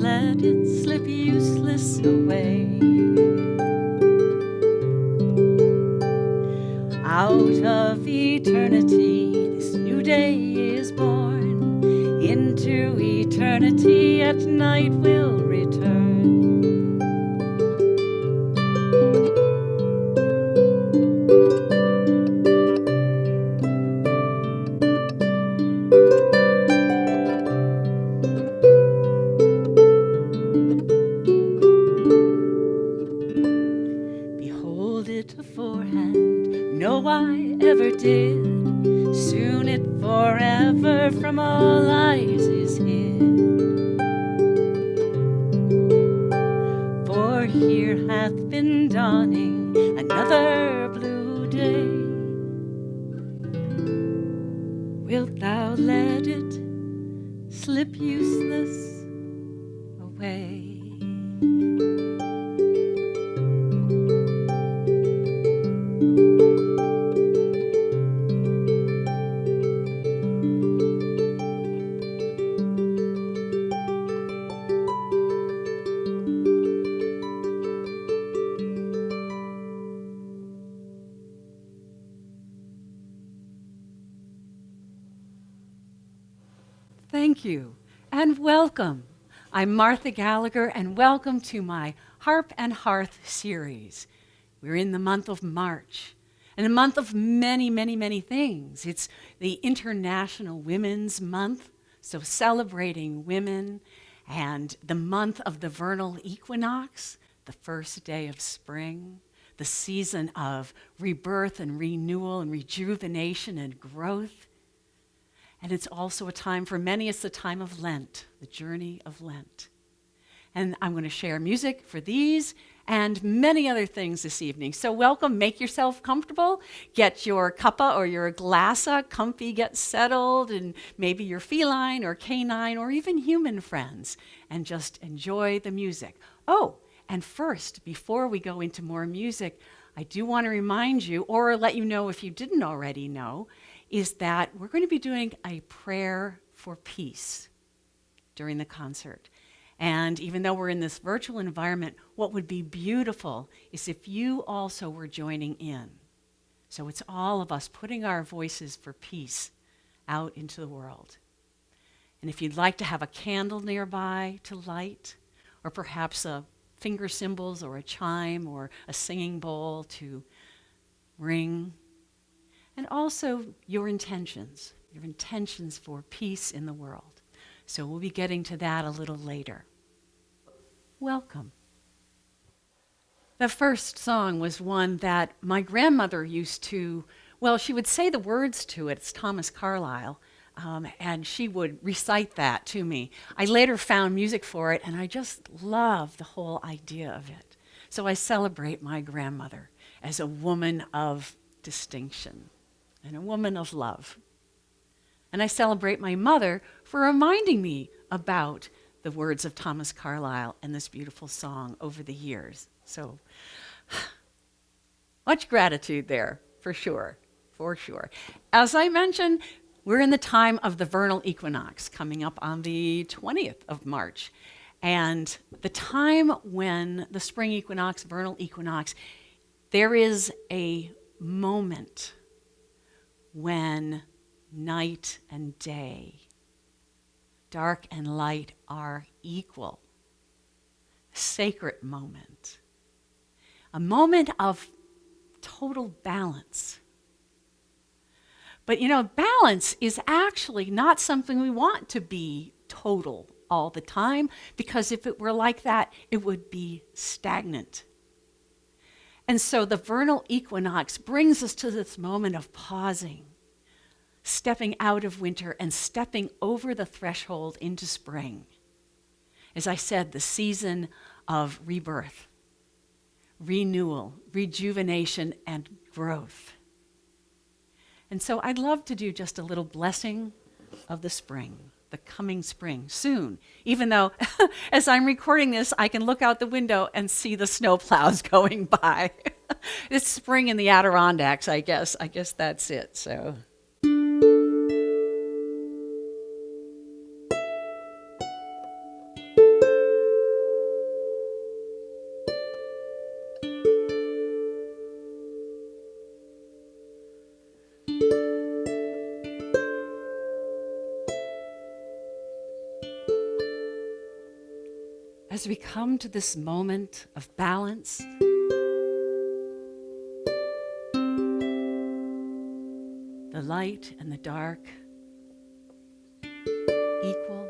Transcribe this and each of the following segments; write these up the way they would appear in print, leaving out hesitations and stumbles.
let it slip useless away. Out of eternity, this new day is born. Into eternity at night will return. Behold it aforehand, no eye ever did. Soon it forever from all eyes is hid. For here hath been dawning another blue day. Wilt thou let it slip useless away? Thank you, and welcome. I'm Martha Gallagher, and welcome to my Harp and Hearth series. We're in the month of March, and a month of many, many, many things. It's the International Women's Month, so celebrating women, and the month of the Vernal Equinox, the first day of spring, the season of rebirth and renewal and rejuvenation and growth. And it's also a time, for many, it's the time of Lent, the journey of Lent. And I'm going to share music for these and many other things this evening. So welcome, make yourself comfortable, get your cuppa or your glassa comfy, get settled, and maybe your feline or canine or even human friends, and just enjoy the music. Oh, and first, before we go into more music, I do want to remind you, or let you know if you didn't already know, is that we're going to be doing a prayer for peace during the concert. And even though we're in this virtual environment, what would be beautiful is if you also were joining in. So it's all of us putting our voices for peace out into the world. And if you'd like to have a candle nearby to light, or perhaps a finger cymbals or a chime or a singing bowl to ring, and also your intentions for peace in the world. So we'll be getting to that a little later. Welcome. The first song was one that my grandmother used to, well, she would say the words to it. It's Thomas Carlyle, and she would recite that to me. I later found music for it, and I just love the whole idea of it. So I celebrate my grandmother as a woman of distinction and a woman of love. And I celebrate my mother for reminding me about the words of Thomas Carlyle and this beautiful song over the years. So much gratitude there, for sure. As I mentioned, we're in the time of the Vernal Equinox, coming up on the 20th of March. And the time when the spring equinox, vernal equinox, there is a moment when night and day, dark and light are equal. A sacred moment. A moment of total balance. But balance is actually not something we want to be total all the time, because if it were like that, it would be stagnant. And so the vernal equinox brings us to this moment of pausing, stepping out of winter and stepping over the threshold into spring. As I said, the season of rebirth, renewal, rejuvenation, and growth. And so I'd love to do just a little blessing of the spring, the coming spring, soon. Even though, as I'm recording this, I can look out the window and see the snowplows going by. It's spring in the Adirondacks, I guess. I guess that's it, so. as we come to this moment of balance, the light and the dark equal.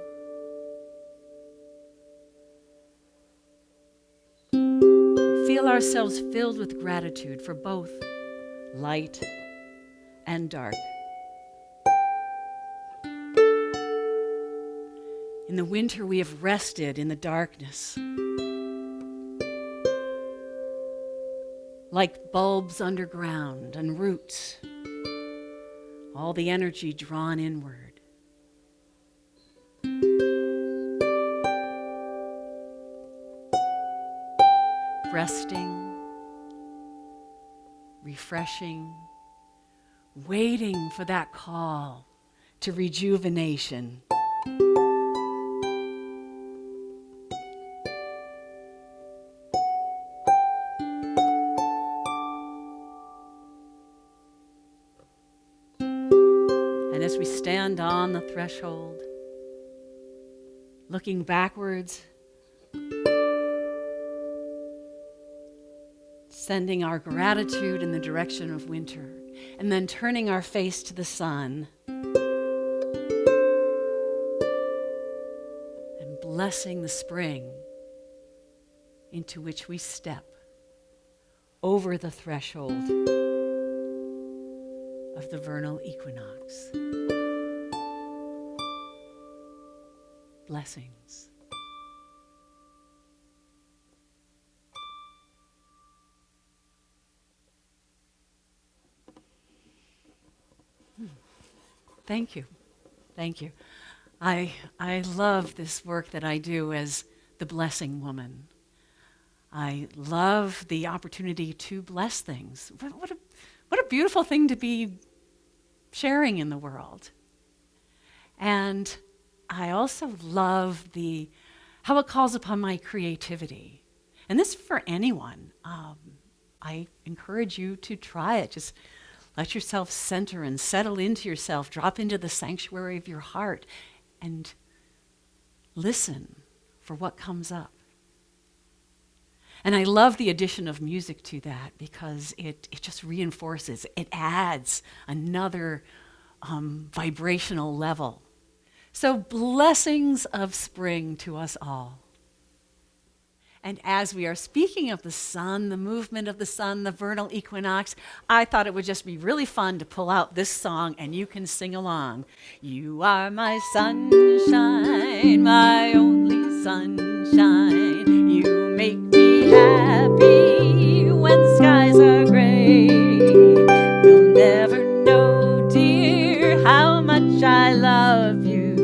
Feel ourselves filled with gratitude for both light and dark. In the winter, we have rested in the darkness, like bulbs underground and roots, all the energy drawn inward. Resting, refreshing, waiting for that call to rejuvenation. And as we stand on the threshold, looking backwards, sending our gratitude in the direction of winter, and then turning our face to the sun and blessing the spring into which we step over the threshold of the vernal equinox. Blessings. Thank you. Thank you. I love this work that I do as the blessing woman. I love the opportunity to bless things. What a beautiful thing to be sharing in the world. And I also love how it calls upon my creativity. And this is for anyone. I encourage you to try it. Just let yourself center and settle into yourself. Drop into the sanctuary of your heart and listen for what comes up. And I love the addition of music to that because it just reinforces, it adds another vibrational level. So blessings of spring to us all. And as we are speaking of the sun, the movement of the sun, the vernal equinox, I thought it would just be really fun to pull out this song and you can sing along. You are my sunshine, my only sunshine. You make me happy when skies are gray. You'll never know, dear, how much I love you.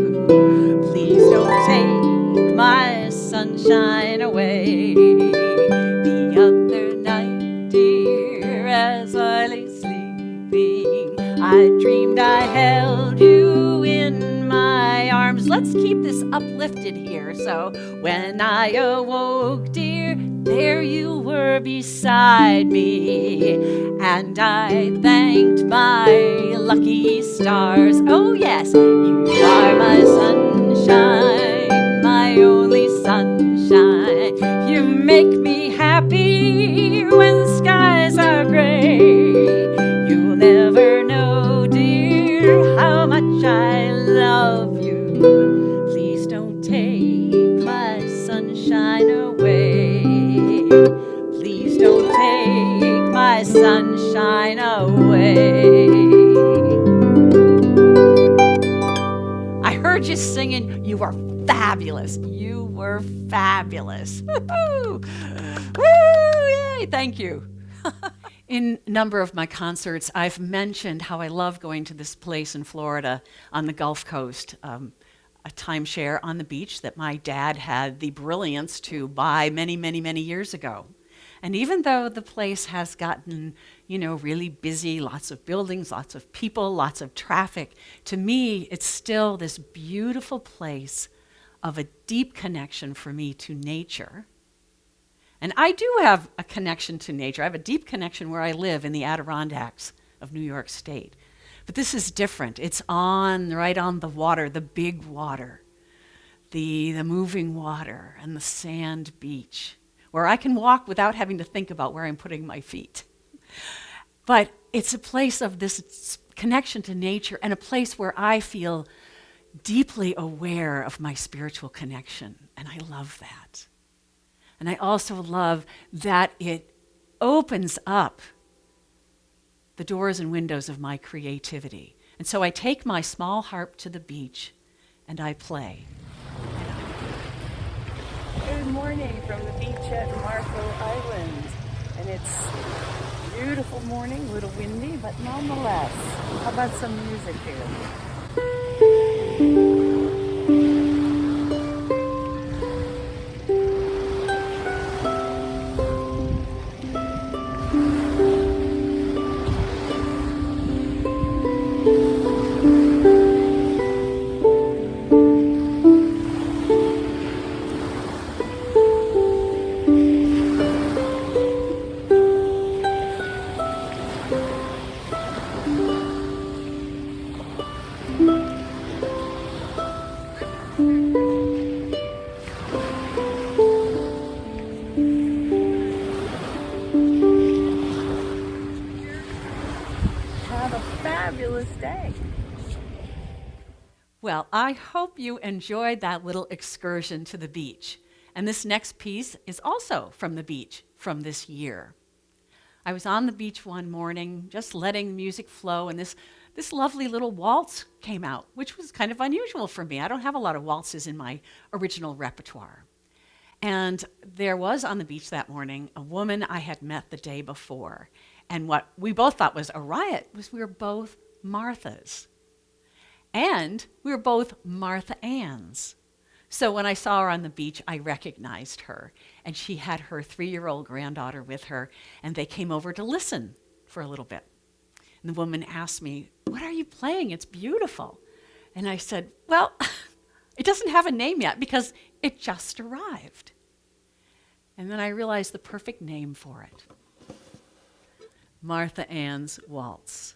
Please don't take my sunshine away. The other night, dear, as I lay sleeping, I dreamed I held you in my arms. Let's keep this uplifted here. So when I awoke, dear, there you were beside me, and I thanked my lucky stars. Oh yes, you are my sunshine, my only sunshine. You make me happy when skies are gray. You'll never know, dear, how much I love you. Please don't take my sunshine away. Please don't take my sunshine away. I heard you singing. You are fabulous. You were fabulous. Woo-hoo! Woo! Yay! Thank you. In a number of my concerts, I've mentioned how I love going to this place in Florida on the Gulf Coast, a timeshare on the beach that my dad had the brilliance to buy many, many, many years ago. And even though the place has gotten, really busy, lots of buildings, lots of people, lots of traffic, to me, it's still this beautiful place of a deep connection for me to nature. And I do have a connection to nature. I have a deep connection where I live in the Adirondacks of New York State. But this is different. It's right on the water, the big water. the moving water and the sand beach, where I can walk without having to think about where I'm putting my feet. But it's a place of this connection to nature and a place where I feel deeply aware of my spiritual connection, and I love that. And I also love that it opens up the doors and windows of my creativity. And so I take my small harp to the beach and I play. Good morning from the beach at Martha Island. And it's a beautiful morning, a little windy, but nonetheless. How about some music here? Have a fabulous day. Well, I hope you enjoyed that little excursion to the beach. And this next piece is also from the beach from this year. I was on the beach one morning, just letting the music flow, and this lovely little waltz came out, which was kind of unusual for me. I don't have a lot of waltzes in my original repertoire. And there was on the beach that morning a woman I had met the day before. And what we both thought was a riot was we were both Marthas. And we were both Martha Anns. So when I saw her on the beach, I recognized her. And she had her 3-year-old granddaughter with her, and they came over to listen for a little bit. And the woman asked me, "What are you playing? It's beautiful." And I said, "Well, it doesn't have a name yet because it just arrived." And then I realized the perfect name for it. Martha Ann's Waltz.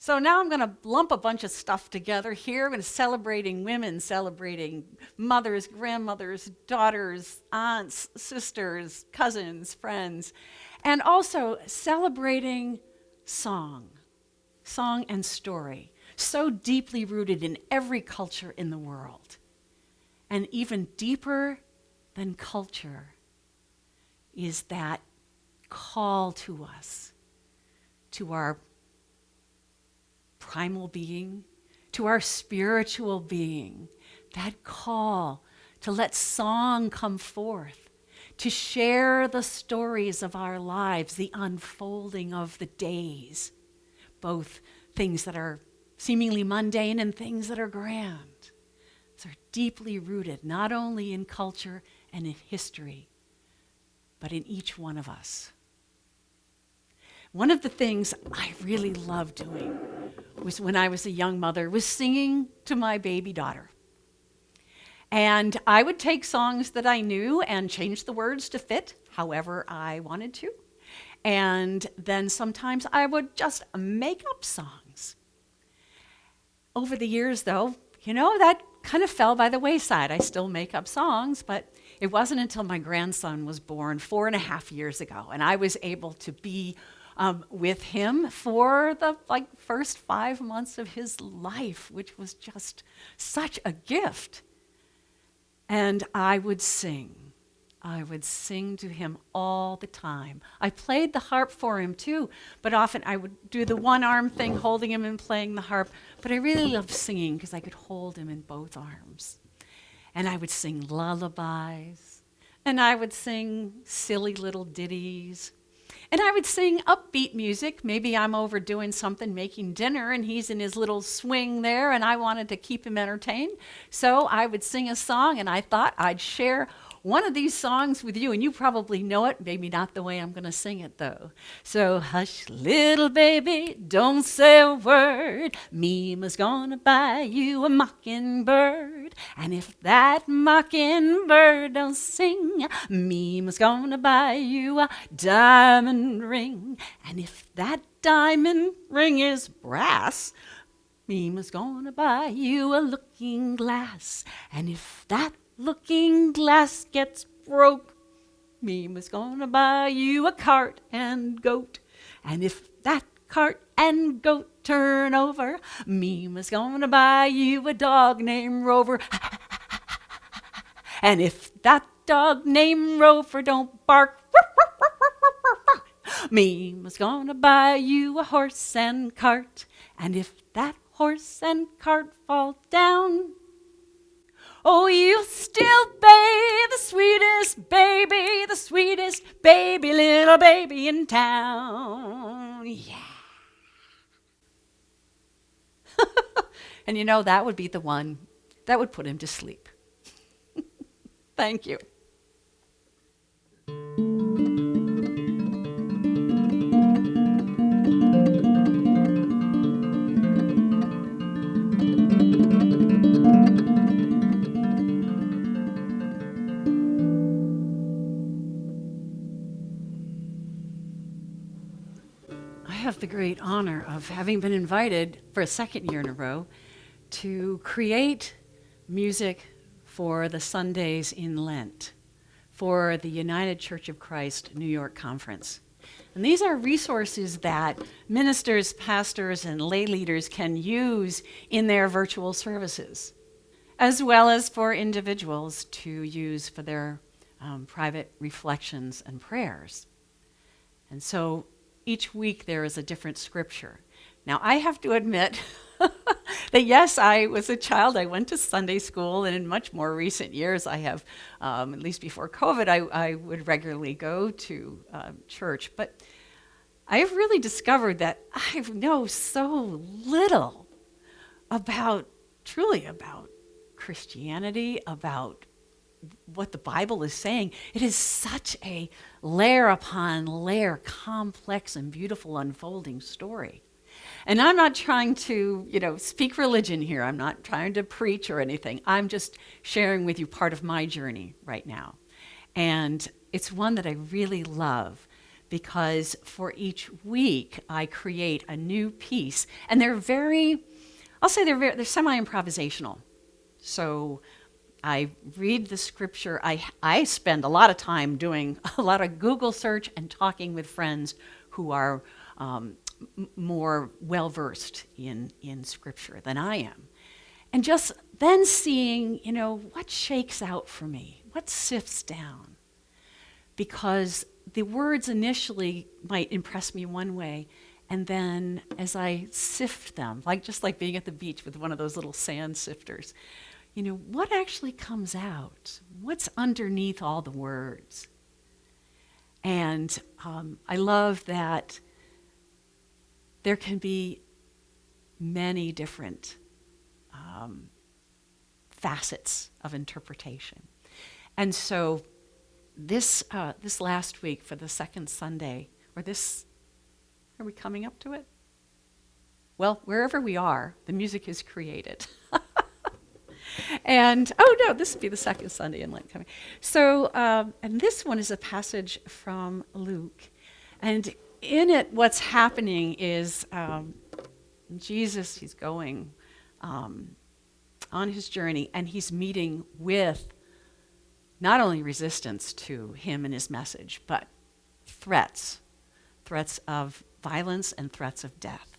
So now I'm going to lump a bunch of stuff together here. I'm going to celebrating women, celebrating mothers, grandmothers, daughters, aunts, sisters, cousins, friends, and also celebrating song and story, so deeply rooted in every culture in the world. And even deeper than culture is that call to us, to our primal being, to our spiritual being, that call to let song come forth, to share the stories of our lives, the unfolding of the days, both things that are seemingly mundane and things that are grand. These are deeply rooted not only in culture and in history, but in each one of us. One of the things I really loved doing was when I was a young mother was singing to my baby daughter. And I would take songs that I knew and change the words to fit however I wanted to. And then sometimes I would just make up songs. Over the years, though, that kind of fell by the wayside. I still make up songs, but it wasn't until my grandson was born 4.5 years ago, and I was able to be with him for the first 5 months of his life, which was just such a gift. And I would sing to him all the time. I played the harp for him too, but often I would do the one arm thing, holding him and playing the harp. But I really loved singing because I could hold him in both arms. And I would sing lullabies, and I would sing silly little ditties. And I would sing upbeat music. Maybe I'm over doing something, making dinner, and he's in his little swing there, and I wanted to keep him entertained. So I would sing a song, and I thought I'd share one of these songs with you, and you probably know it, maybe not the way I'm going to sing it, though. So, hush, little baby, don't say a word. Mama's gonna buy you a mockingbird. And if that mockingbird don't sing, Mama's gonna buy you a diamond ring. And if that diamond ring is brass, Mama's gonna buy you a looking glass. And if that looking glass gets broke, Mama's gonna buy you a cart and goat. And if that cart and goat turn over, Mama's gonna buy you a dog named Rover. And if that dog named Rover don't bark, Mama's gonna buy you a horse and cart. And if that horse and cart fall down, oh, you'll still be the sweetest baby, little baby in town. Yeah. And that would be the one that would put him to sleep. Thank you. I have the great honor of having been invited for a second year in a row to create music for the Sundays in Lent for the United Church of Christ New York Conference. And these are resources that ministers, pastors, and lay leaders can use in their virtual services, as well as for individuals to use for their private reflections and prayers. And so each week there is a different scripture. Now, I have to admit that yes, I was a child. I went to Sunday school, and in much more recent years, I have, at least before COVID, I would regularly go to church. But I've really discovered that I know so little truly about Christianity, about what the Bible is saying. It is such a layer upon layer, complex and beautiful unfolding story. And I'm not trying to, speak religion here. I'm not trying to preach or anything. I'm just sharing with you part of my journey right now. And it's one that I really love because for each week I create a new piece. And they're very, I'll say they're semi-improvisational. So I read the scripture. I spend a lot of time doing a lot of Google search and talking with friends who are more well-versed in scripture than I am. And just then seeing, what shakes out for me, what sifts down. Because the words initially might impress me one way, and then as I sift them, just like being at the beach with one of those little sand sifters, what actually comes out? What's underneath all the words? And I love that there can be many different facets of interpretation. And so this last week for the second Sunday, are we coming up to it? Well, wherever we are, the music is created. And, this would be the second Sunday in Lent coming. So, and this one is a passage from Luke. And in it, what's happening is Jesus, he's going on his journey, and he's meeting with not only resistance to him and his message, but threats of violence and threats of death.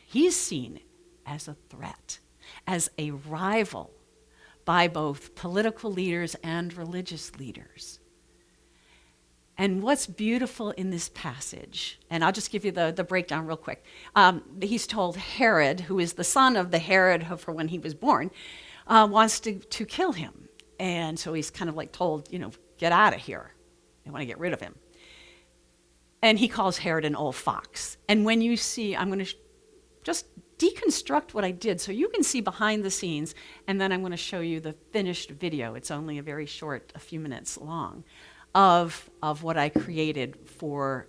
He's seen as a threat, as a rival by both political leaders and religious leaders. And what's beautiful in this passage, and I'll just give you the breakdown real quick. He's told Herod, who is the son of the Herod for when he was born, wants to kill him. And so he's kind of told, get out of here. They want to get rid of him. And he calls Herod an old fox. And when you see, I'm going to just deconstruct what I did so you can see behind the scenes, and then I'm going to show you the finished video. It's only a few minutes long, of what I created for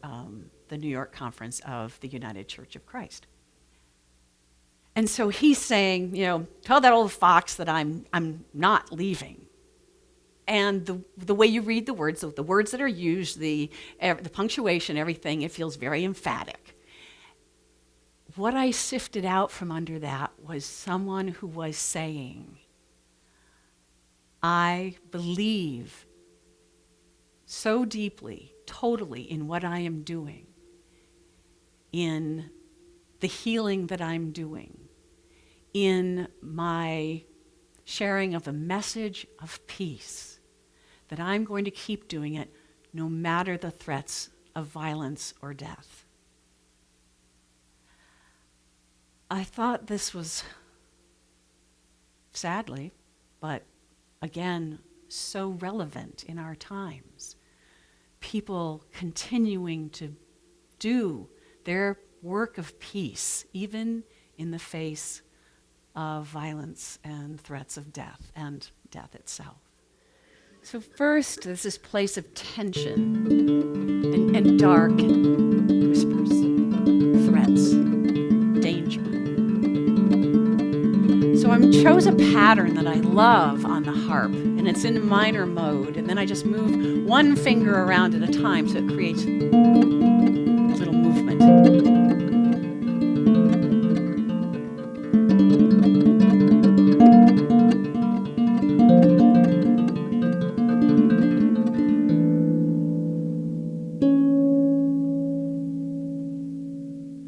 the New York conference of the United Church of Christ. And so he's saying, tell that old fox that I'm not leaving. And the way you read the words that are used, the punctuation, everything, it feels very emphatic. What I sifted out from under that was someone who was saying, I believe so deeply, totally in what I am doing, in the healing that I'm doing, in my sharing of a message of peace, that I'm going to keep doing it no matter the threats of violence or death. I thought this was, sadly, but again, so relevant in our times. People continuing to do their work of peace, even in the face of violence and threats of death and death itself. So first, there's this place of tension and dark and whispers, threats, danger. So I chose a pattern that I love on the harp, and it's in minor mode, and then I just move one finger around at a time so it creates a little movement.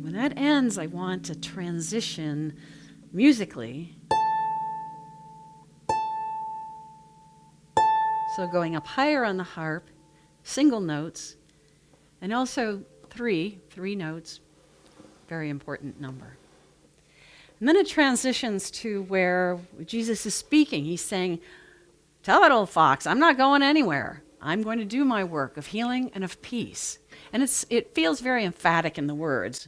When that ends, I want to transition musically. So going up higher on the harp, single notes, and also three notes, very important number. And then it transitions to where Jesus is speaking. He's saying, tell that old fox, I'm not going anywhere. I'm going to do my work of healing and of peace. And it feels very emphatic in the words.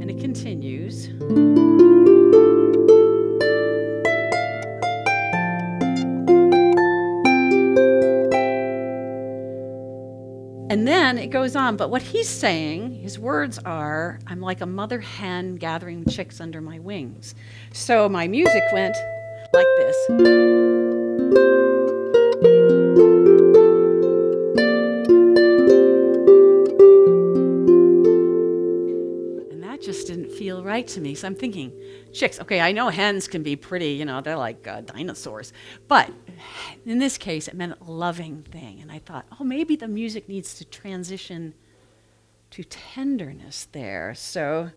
And it continues. And then then it goes on, but what he's saying, his words are, I'm like a mother hen gathering chicks under my wings. So my music went like this. And that just didn't feel right to me. So I'm thinking, chicks, okay, I know hens can be pretty, they're like dinosaurs. But in this case, it meant a loving thing. And I thought, maybe the music needs to transition to tenderness there. So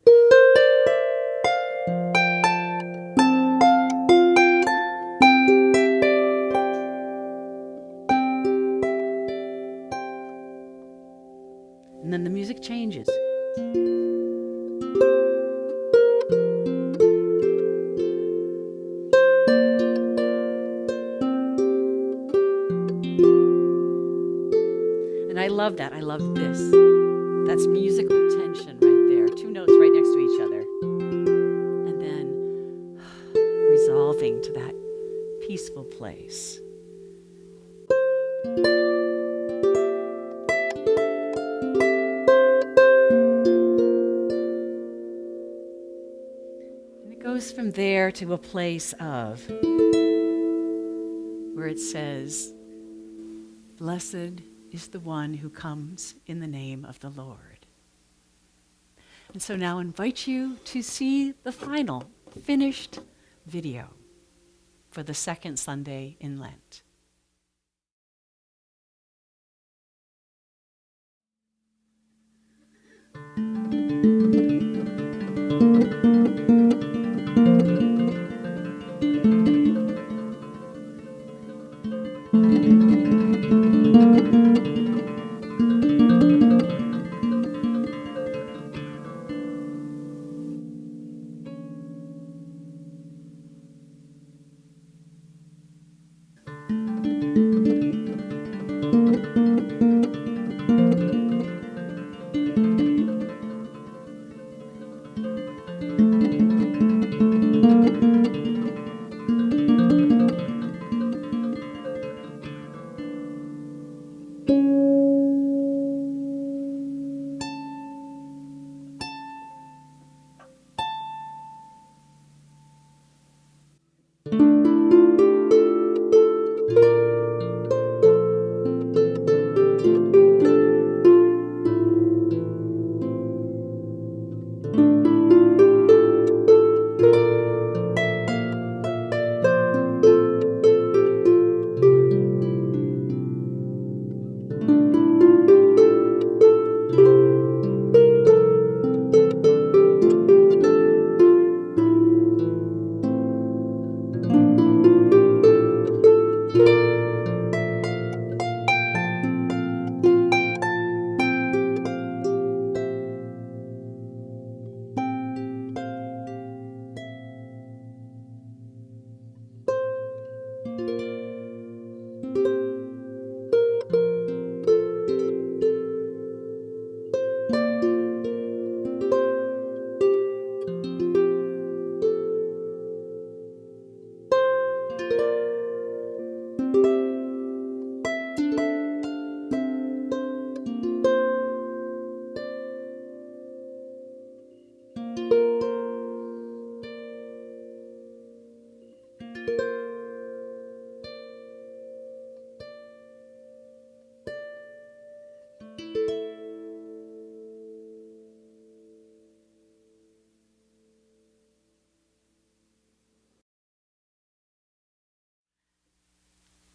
and then the music changes. And I love that. I love this. That's musical tension right there. Two notes right next to each other. And then resolving to that peaceful place. And it goes from there to a place of where it says, "Blessed is the one who comes in the name of the Lord." And so now I invite you to see the final, finished video for the second Sunday in Lent.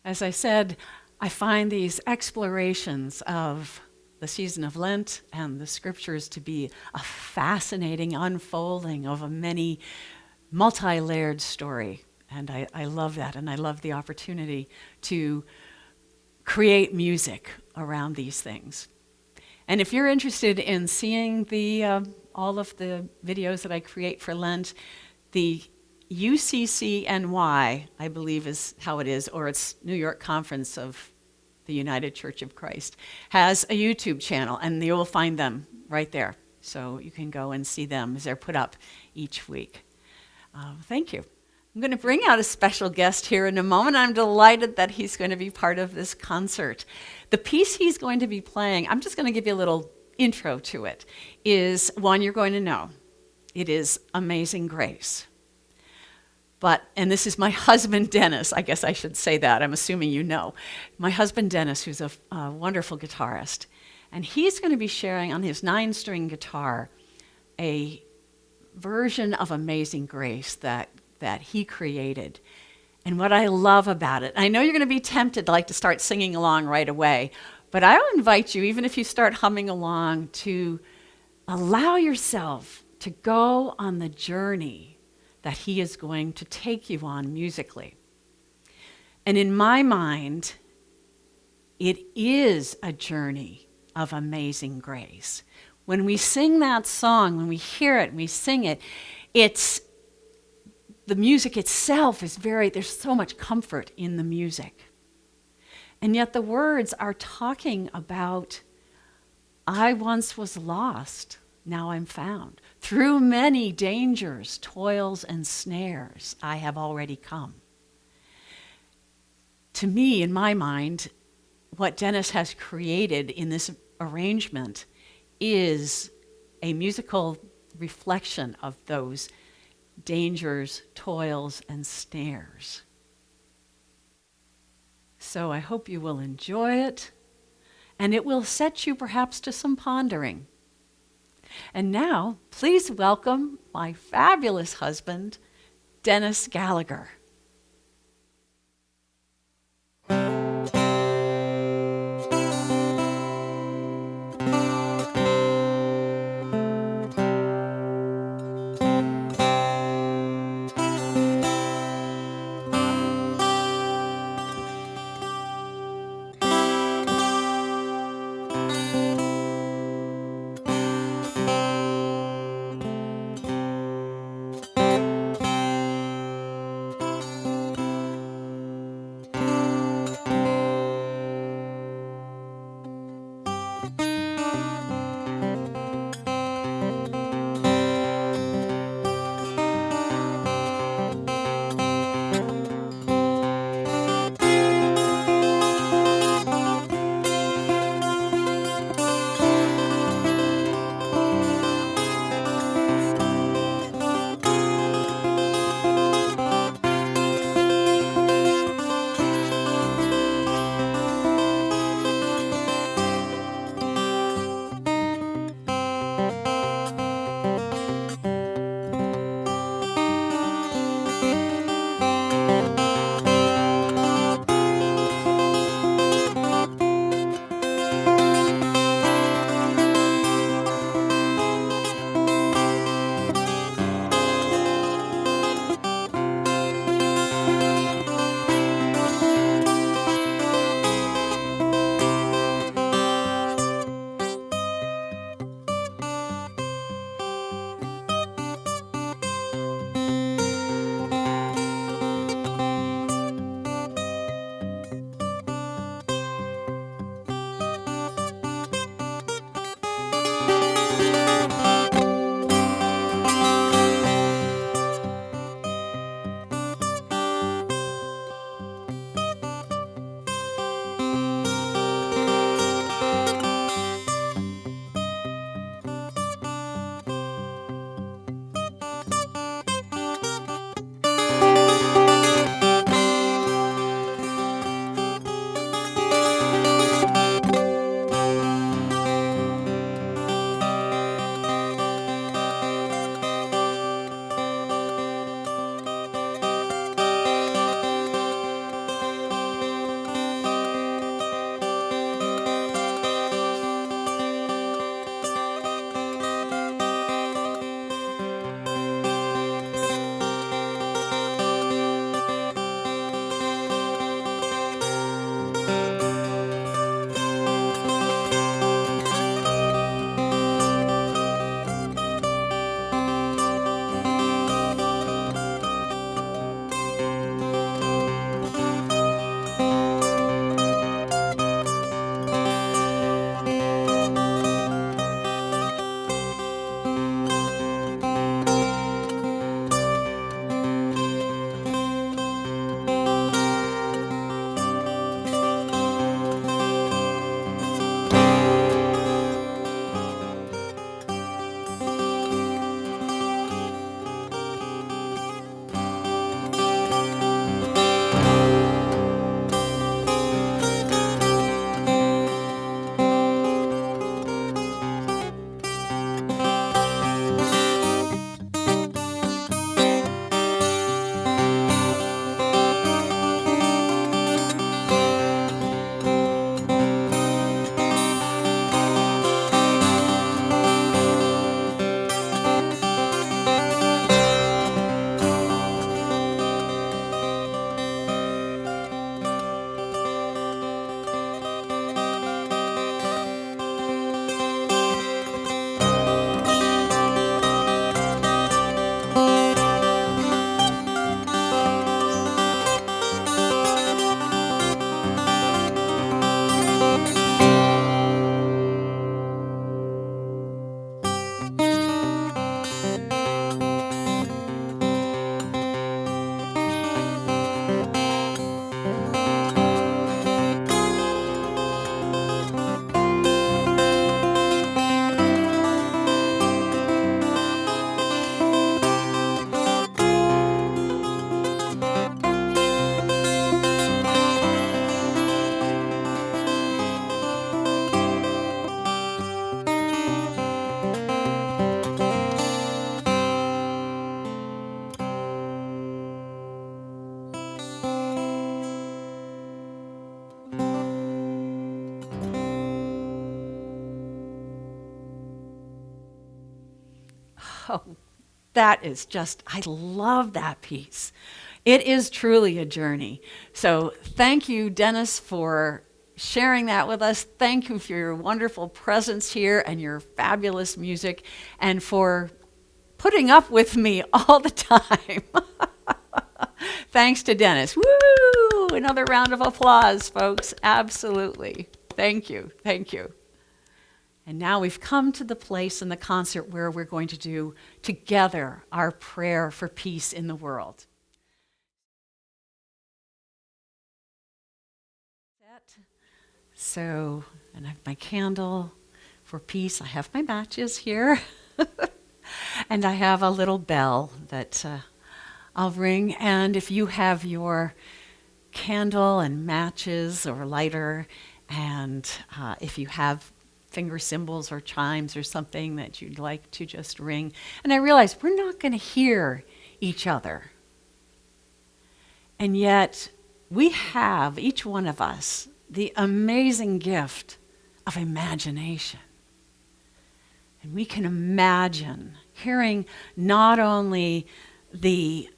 As I said, I find these explorations of the season of Lent and the scriptures to be a fascinating unfolding of a many multi-layered story. And I love that, and I love the opportunity to create music around these things. And if you're interested in seeing all of the videos that I create for Lent, the UCCNY, I believe is how it is, or it's New York Conference of the United Church of Christ, has a YouTube channel, and you will find them right there. So you can go and see them as they're put up each week. Thank you. I'm going to bring out a special guest here in a moment. I'm delighted that he's going to be part of this concert. The piece he's going to be playing, I'm just going to give you a little intro to it, is one you're going to know. It is Amazing Grace. And this is my husband, Dennis. I guess I should say that. I'm assuming you know. My husband, Dennis, who's a wonderful guitarist. And he's going to be sharing on his 9-string guitar a version of Amazing Grace that he created. And what I love about it, I know you're going to be tempted to start singing along right away, but I'll invite you, even if you start humming along, to allow yourself to go on the journey that he is going to take you on musically. And in my mind, it is a journey of amazing grace. When we sing that song, when we hear it, and we sing it, the music itself is there's so much comfort in the music. And yet the words are talking about, I once was lost, now I'm found. Through many dangers, toils, and snares, I have already come. To me, in my mind, what Dennis has created in this arrangement is a musical reflection of those dangers, toils, and snares. So I hope you will enjoy it, and it will set you perhaps to some pondering. And now, please welcome my fabulous husband, Dennis Gallagher. Oh, that is just, I love that piece. It is truly a journey. So thank you, Dennis, for sharing that with us. Thank you for your wonderful presence here and your fabulous music, and for putting up with me all the time. Thanks to Dennis. Woo! Another round of applause, folks. Absolutely. Thank you. Thank you. And now we've come to the place in the concert where we're going to do together our prayer for peace in the world. So, and I have my candle for peace. I have my matches here. And I have a little bell that I'll ring. And if you have your candle and matches or lighter, and if you have finger cymbals or chimes or something that you'd like to just ring. And I realize we're not going to hear each other. And yet we have, each one of us, the amazing gift of imagination. And we can imagine hearing not only the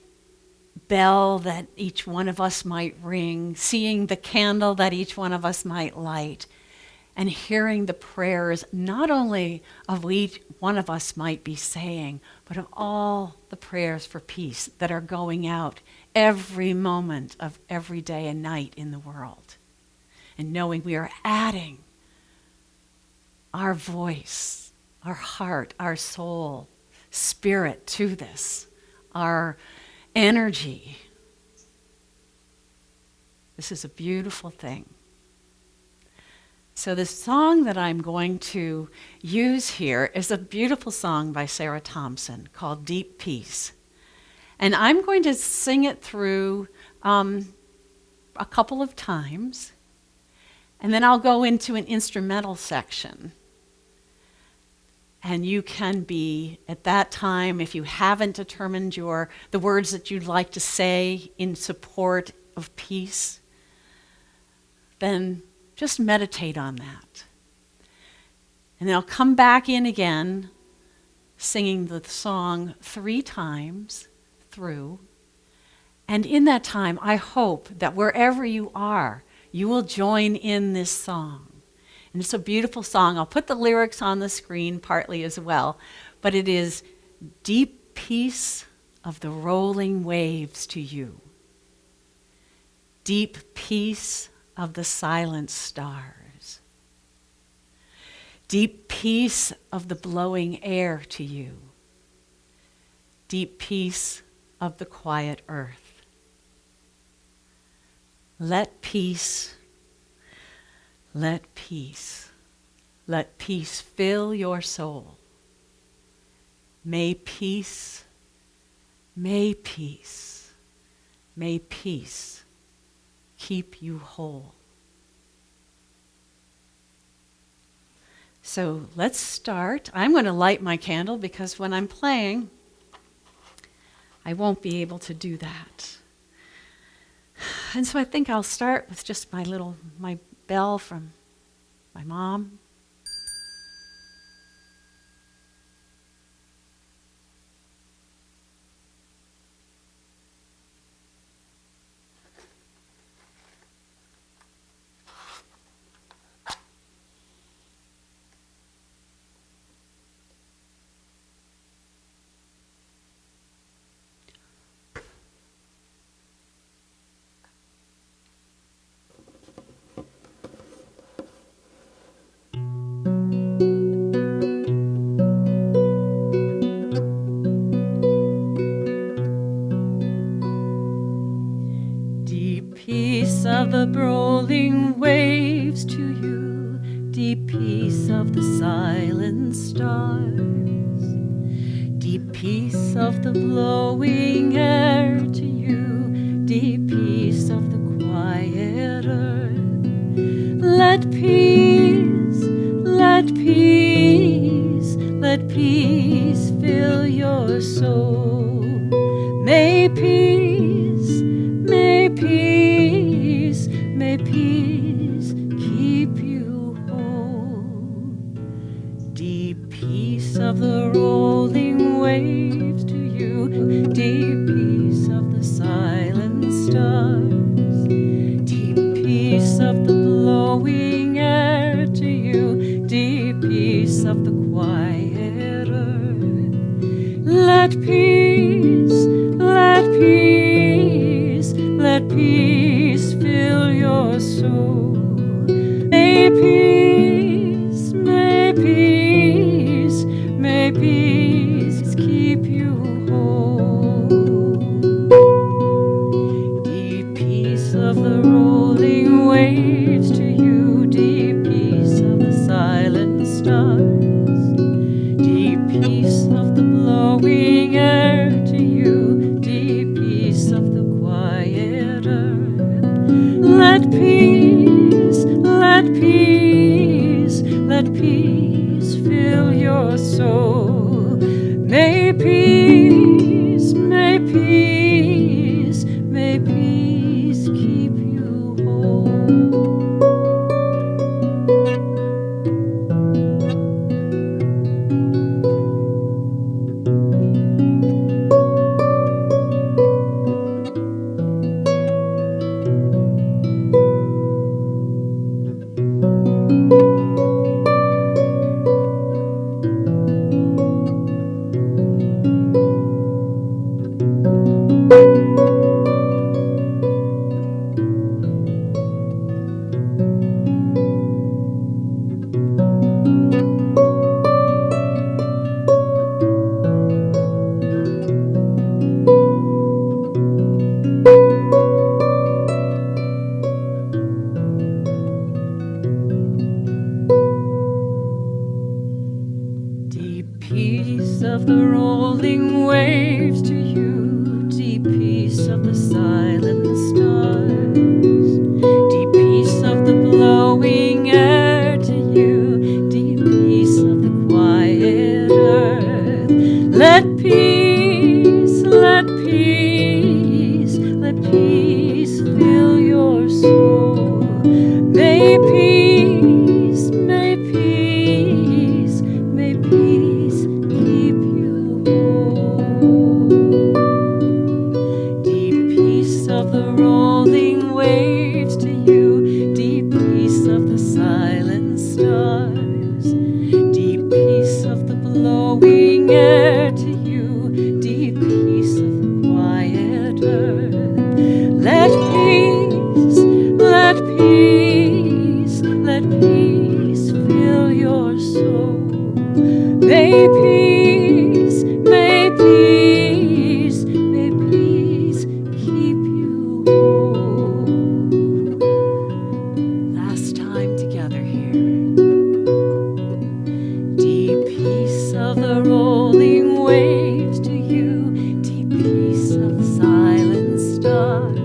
bell that each one of us might ring, seeing the candle that each one of us might light, and hearing the prayers not only of each one of us might be saying, but of all the prayers for peace that are going out every moment of every day and night in the world. And knowing we are adding our voice, our heart, our soul, spirit to this, our energy. This is a beautiful thing. So the song that I'm going to use here is a beautiful song by Sarah Thompson called Deep Peace. And I'm going to sing it through a couple of times, and then I'll go into an instrumental section. And you can be, at that time, if you haven't determined the words that you'd like to say in support of peace, then just meditate on that. And then I'll come back in again, singing the song 3 times through. And in that time, I hope that wherever you are, you will join in this song. And it's a beautiful song. I'll put the lyrics on the screen partly as well. But it is deep peace of the rolling waves to you. Deep peace of the silent stars. Deep peace of the blowing air to you. Deep peace of the quiet earth. Let peace fill your soul. May peace keep you whole. So let's start. I'm going to light my candle because when I'm playing, I won't be able to do that. And so I think I'll start with just my bell from my mom. Of the rolling waves to you, deep peace of the silent stars, deep peace of the blowing air to you, deep peace of the quiet earth. Let peace fill your soul. May peace keep you whole. Deep peace of the rolling waves to you, deep peace of the silent stars, deep peace of the blowing air to you, deep peace of the quiet earth. Let peace, let peace, let peace fill your soul. May peace, may peace, may peace keep you whole. Deep peace of the rolling waves to you, deep peace of the silent stars, deep peace of the blowing air to you, deep peace of the quiet earth. Let peace, let peace, let peace fill your soul. May peace, may peace, may peace keep you whole. Deep peace of the rolling waves to you, deep peace of the silent stars, deep peace of the blowing air to you, deep peace of the quiet earth. Let peace, let peace, let peace fill your soul. May peace, may peace, may peace keep you whole. Deep peace of the rolling waves to you, deep peace of the silent stars, deep peace of the blowing air to you, deep peace of the quiet earth. Let peace, let peace, let peace fill your soul. May peace, may peace, may peace keep you whole. Last time together here. Deep peace of the rolling waves to you, deep peace of the silent stars,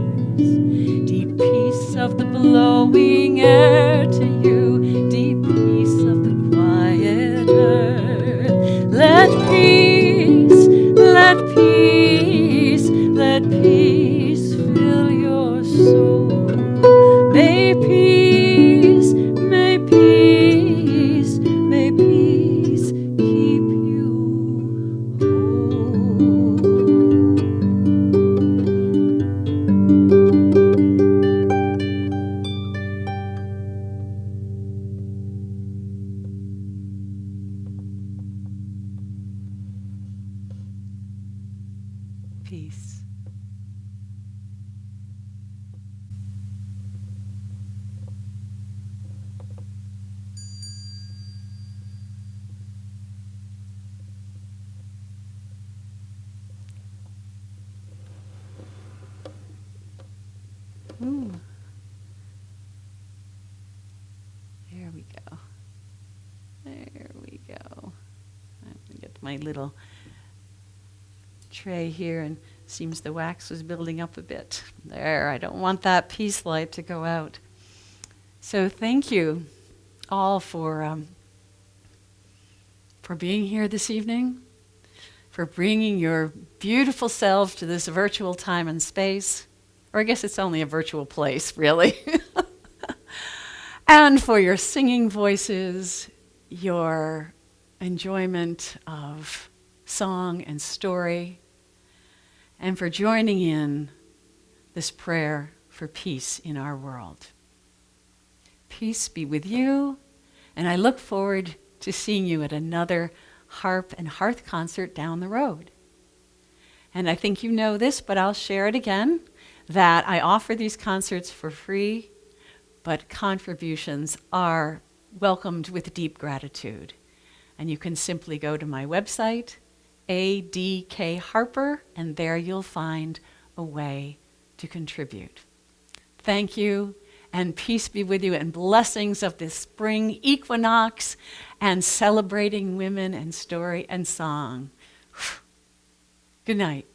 deep peace of the blowing air to you, deep peace of the quiet earth. Let peace, let peace, let peace fill your soul. May peace, may peace, may peace keep you whole. Peace. Ooh. There we go. There we go. I'm gonna get my little tray here, and seems the wax was building up a bit. There, I don't want that peace light to go out. So thank you all for being here this evening, for bringing your beautiful selves to this virtual time and space. Or I guess it's only a virtual place, really. And for your singing voices, your enjoyment of song and story, and for joining in this prayer for peace in our world. Peace be with you, and I look forward to seeing you at another Harp and Hearth concert down the road. And I think you know this, but I'll share it again, that I offer these concerts for free, but contributions are welcomed with deep gratitude. And you can simply go to my website, ADK Harper, and there you'll find a way to contribute. Thank you, and peace be with you, and blessings of this spring equinox and celebrating women and story and song. Good night.